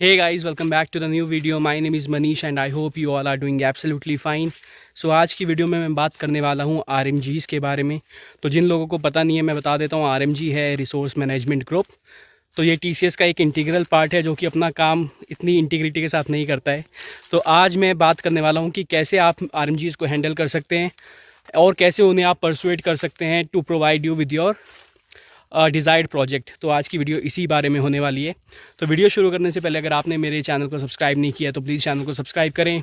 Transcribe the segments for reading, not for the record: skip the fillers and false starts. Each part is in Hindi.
Hey guys, welcome back to the new video. My name is Manish and I hope you all are doing absolutely fine. So आज की वीडियो में मैं बात करने वाला हूँ RMGs के बारे में। तो जिन लोगों को पता नहीं है मैं बता देता हूँ। RMG है रिसोर्स मैनेजमेंट ग्रुप। तो ये TCS का एक इंटीग्रल पार्ट है जो कि अपना काम इतनी इंटीग्रिटी के साथ नहीं करता है। तो आज मैं बात करने वाला हूँ कि कैसे आप RMGs को हैंडल कर सकते हैं और कैसे उन्हें आप परसुएट कर सकते हैं to provide you with your desired project. तो आज की वीडियो इसी बारे में होने वाली है। तो वीडियो शुरू करने से पहले अगर आपने मेरे चैनल को सब्सक्राइब नहीं किया तो प्लीज़ चैनल को सब्सक्राइब करें,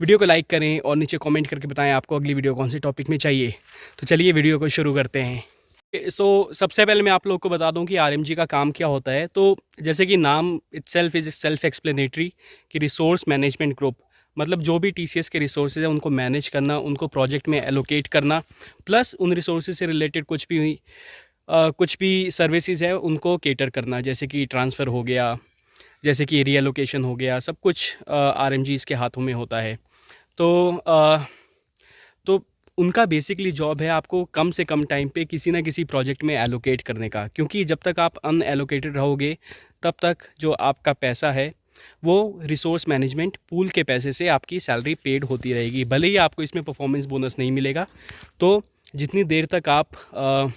वीडियो को लाइक करें और नीचे कमेंट करके बताएं आपको अगली वीडियो कौन से टॉपिक में चाहिए। तो चलिए वीडियो को शुरू करते हैं। तो सबसे पहले मैं आप लोग को बता दूं कि RMG का काम क्या होता है। तो जैसे कि नाम इटसेल्फ इज़ सेल्फ एक्सप्लेनेटरी कि रिसोर्स मैनेजमेंट ग्रुप, मतलब जो भी TCS के रिसोर्सेज हैं उनको मैनेज करना, उनको प्रोजेक्ट में एलोकेट करना, प्लस उन रिसोर्सेज से रिलेटेड कुछ भी सर्विसेज है उनको केटर करना, जैसे कि ट्रांसफ़र हो गया, जैसे कि रीएलोकेशन हो गया, सब कुछ RMGs के हाथों में होता है। तो उनका बेसिकली जॉब है आपको कम से कम टाइम पे किसी ना किसी प्रोजेक्ट में एलोकेट करने का, क्योंकि जब तक आप अनएलोकेटेड रहोगे तब तक जो आपका पैसा है वो रिसोर्स मैनेजमेंट पूल के पैसे से आपकी सैलरी पेड होती रहेगी। भले ही आपको इसमें परफॉर्मेंस बोनस नहीं मिलेगा, तो जितनी देर तक आप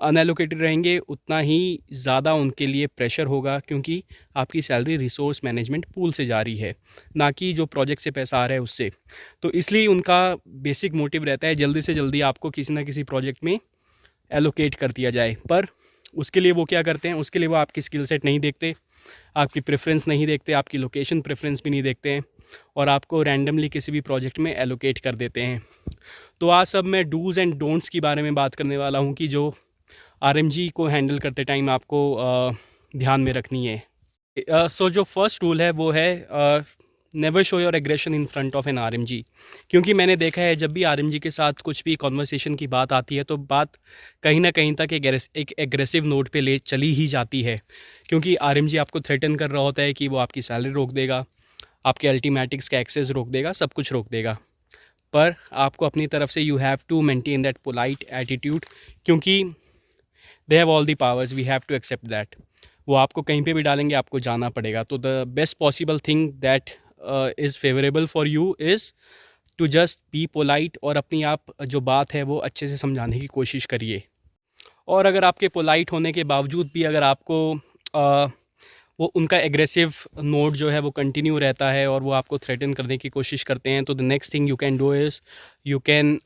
अनएलोकेटेड रहेंगे उतना ही ज़्यादा उनके लिए प्रेशर होगा, क्योंकि आपकी सैलरी रिसोर्स मैनेजमेंट पूल से जा रही है, ना कि जो प्रोजेक्ट से पैसा आ रहा है उससे। तो इसलिए उनका बेसिक मोटिव रहता है जल्दी से जल्दी आपको किसी ना किसी प्रोजेक्ट में एलोकेट कर दिया जाए। पर उसके लिए वो क्या करते हैं, उसके लिए वो आपकी स्किल सेट नहीं देखते, आपकी प्रेफरेंस नहीं देखते, आपकी लोकेशन प्रेफरेंस भी नहीं देखते हैं और आपको रैंडमली किसी भी प्रोजेक्ट में एलोकेट कर देते हैं। तो आज सब मैं डूज़ एंड डोंट्स की बारे में बात करने वाला हूँ कि जो RMG को हैंडल करते टाइम आपको ध्यान में रखनी है। सो जो फर्स्ट रूल है वो है never show your aggression in front of an RMG। क्योंकि मैंने देखा है जब भी RMG के साथ कुछ भी कॉन्वर्सेशन की बात आती है तो बात कहीं ना कहीं तक एक एग्रेसिव नोट पे ले चली ही जाती है, क्योंकि RMG आपको थ्रेटन कर रहा होता है कि वो आपकी सैलरी रोक देगा, आपके अल्टीमेटिक्स का एक्सेस रोक देगा, सब कुछ रोक देगा। पर आपको अपनी तरफ से you have to maintain that polite attitude, क्योंकि they have all the powers, we have to accept that. वो आपको कहीं पे भी डालेंगे, आपको जाना पड़ेगा। तो the best possible thing that is favourable for you is to just be polite और अपनी आप जो बात है वो अच्छे से समझाने की कोशिश करिए। और अगर आपके पोलाइट होने के बावजूद भी अगर आपको वो उनका एग्रेसिव नोट जो है वो कंटिन्यू रहता है और वो आपको थ्रेटन करने की कोशिश करते हैं, तो the next thing you can do is you can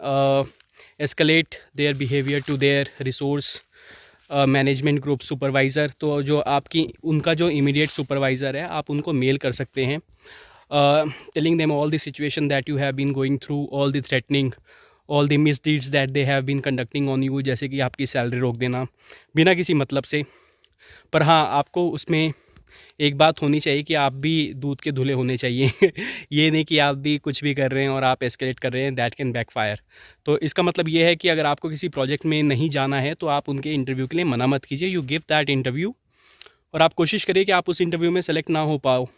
escalate their behaviour to their resource management group supervisor. तो जो आपकी उनका जो इमीडिएट सुपरवाइज़र है आप उनको मेल कर सकते हैं, telling them all the situation that you have been going through, all the threatening, all the misdeeds that they have been conducting on you, जैसे कि आपकी सैलरी रोक देना बिना किसी मतलब से। पर हाँ, आपको उसमें एक बात होनी चाहिए कि आप भी दूध के धुले होने चाहिए ये नहीं कि आप भी कुछ भी कर रहे हैं और आप एस्केलेट कर रहे हैं, दैट कैन बैकफायर। तो इसका मतलब ये है कि अगर आपको किसी प्रोजेक्ट में नहीं जाना है तो आप उनके इंटरव्यू के लिए मना मत कीजिए, यू गिव दैट इंटरव्यू और आप कोशिश करिए कि आप उस इंटरव्यू में सेलेक्ट ना हो पाओ।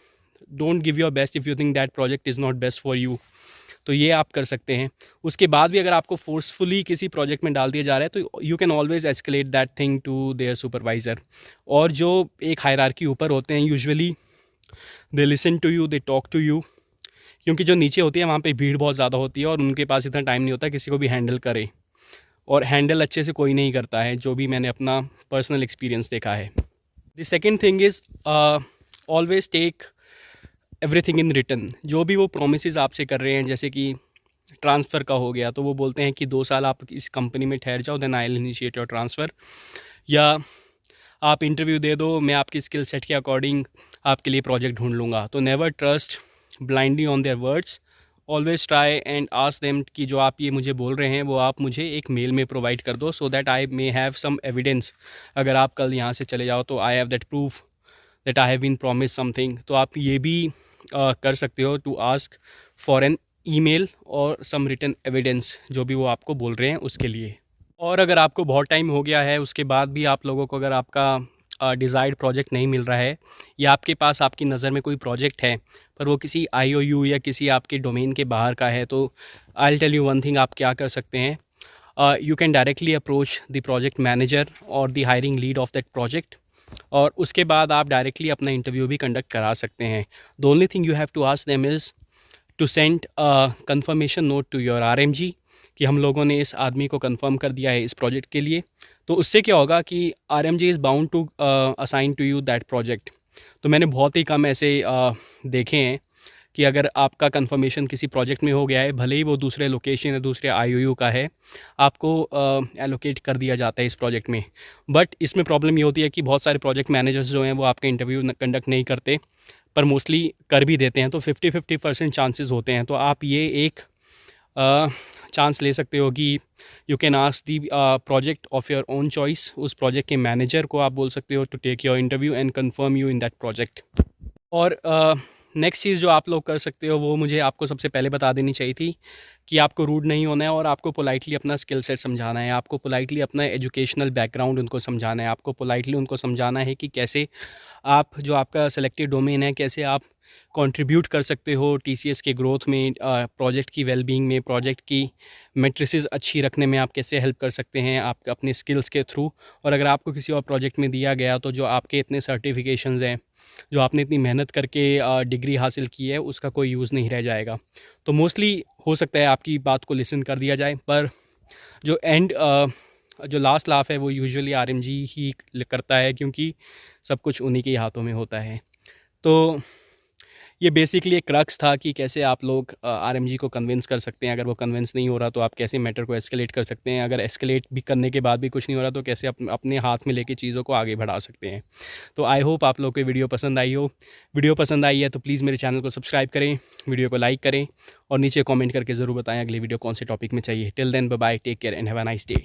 Don't give your best if you think that project is not best for you. तो ये आप कर सकते हैं। उसके बाद भी अगर आपको फोर्सफुली किसी प्रोजेक्ट में डाल दिया जा रहा है तो you can always escalate that thing to their supervisor. और जो एक हायरार्की ऊपर होते हैं usually they listen to you, they talk to you, क्योंकि जो नीचे होती है वहाँ पे भीड़ बहुत ज़्यादा होती है और उनके पास इतना टाइम नहीं होता किसी को भी हैंडल करे, और हैंडल अच्छे से कोई नहीं करता है, जो भी मैंने अपना पर्सनल एक्सपीरियंस देखा है। The second thing is always take everything in written. जो भी वो प्रोमिस आपसे कर रहे हैं, जैसे कि ट्रांसफ़र का हो गया तो वो बोलते हैं कि 2 साल आप इस कंपनी में ठहर जाओ, then I will initiate your transfer, या आप इंटरव्यू दे दो, मैं आपकी स्किल सेट के अकॉर्डिंग आपके लिए प्रोजेक्ट ढूंढ लूँगा। तो never trust blindly on their words, always try and ask them कि जो आप ये मुझे बोल रहे हैं वो आप मुझे एक मेल में प्रोवाइड कर दो, so that I may have some evidence. अगर आप कल यहाँ से चले जाओ तो I have that proof that I have been promise something. तो आप ये भी कर सकते हो to ask for an email और सम रिटन एविडेंस, जो भी वो आपको बोल रहे हैं उसके लिए। और अगर आपको बहुत टाइम हो गया है उसके बाद भी आप लोगों को अगर आपका डिज़ायर्ड प्रोजेक्ट नहीं मिल रहा है, या आपके पास आपकी नज़र में कोई प्रोजेक्ट है पर वो किसी IOU या किसी आपके डोमेन के बाहर का है, तो I will tell you one thing आप क्या कर सकते हैं। you can directly approach the project manager or the hiring lead of that project और उसके बाद आप डायरेक्टली अपना इंटरव्यू भी कंडक्ट करा सकते हैं। The only thing you have to ask them is to send confirmation note to your RMG कि हम लोगों ने इस आदमी को कंफर्म कर दिया है इस प्रोजेक्ट के लिए। तो उससे क्या होगा कि RMG is bound to assign to you that project. तो मैंने बहुत ही कम ऐसे देखे हैं कि अगर आपका कंफर्मेशन किसी प्रोजेक्ट में हो गया है, भले ही वो दूसरे लोकेशन या दूसरे आईओयू का है, आपको एलोकेट कर दिया जाता है इस प्रोजेक्ट में। बट इसमें प्रॉब्लम ये होती है कि बहुत सारे प्रोजेक्ट मैनेजर्स जो हैं वो आपका इंटरव्यू कंडक्ट नहीं करते, पर मोस्टली कर भी देते हैं। तो 50-50% चांसेस होते हैं। तो आप ये एक चांस ले सकते हो कि you can ask the project of your own choice. उस प्रोजेक्ट के मैनेजर को आप बोल सकते हो to take your interview and confirm you in that project. और नेक्स्ट चीज़ जो आप लोग कर सकते हो वो मुझे आपको सबसे पहले बता देनी चाहिए थी कि आपको रूड नहीं होना है और आपको पोलाइटली अपना स्किल सेट समझाना है। आपको पोलाइटली अपना एजुकेशनल बैकग्राउंड उनको समझाना है। आपको पोलाइटली उनको समझाना है कि कैसे आप जो आपका सेलेक्टेड डोमेन है, कैसे आप कंट्रीब्यूट कर सकते हो टीसीएस के ग्रोथ में, प्रोजेक्ट की वेलबींग में, प्रोजेक्ट की मैट्रिसेस अच्छी रखने में आप कैसे हेल्प कर सकते हैं आप अपने स्किल्स के थ्रू। और अगर आपको किसी और प्रोजेक्ट में दिया गया तो जो आपके इतने सर्टिफिकेशंस हैं, जो आपने इतनी मेहनत करके डिग्री हासिल की है, उसका कोई यूज़ नहीं रह जाएगा। तो मोस्टली हो सकता है आपकी बात को लिसन कर दिया जाए, पर जो जो लास्ट लाफ है वो यूजुअली आरएमजी ही करता है, क्योंकि सब कुछ उन्हीं के हाथों में होता है। तो ये बेसिकली एक क्रक्स था कि कैसे आप लोग आरएमजी को कन्विंस कर सकते हैं। अगर वो कन्विंस नहीं हो रहा तो आप कैसे मैटर को एस्केलेट कर सकते हैं। अगर एस्केलेट भी करने के बाद भी कुछ नहीं हो रहा तो कैसे अपने हाथ में लेके चीज़ों को आगे बढ़ा सकते हैं। तो आई होप आप लोग को वीडियो पसंद आई हो। वीडियो पसंद आई है तो प्लीज़ मेरे चैनल को सब्सक्राइब करें, वीडियो को लाइक करें और नीचे कॉमेंट करके ज़रूर बताएं अगली वीडियो कौन से टॉपिक में चाहिए। Till then bye bye, take care and have a nice day.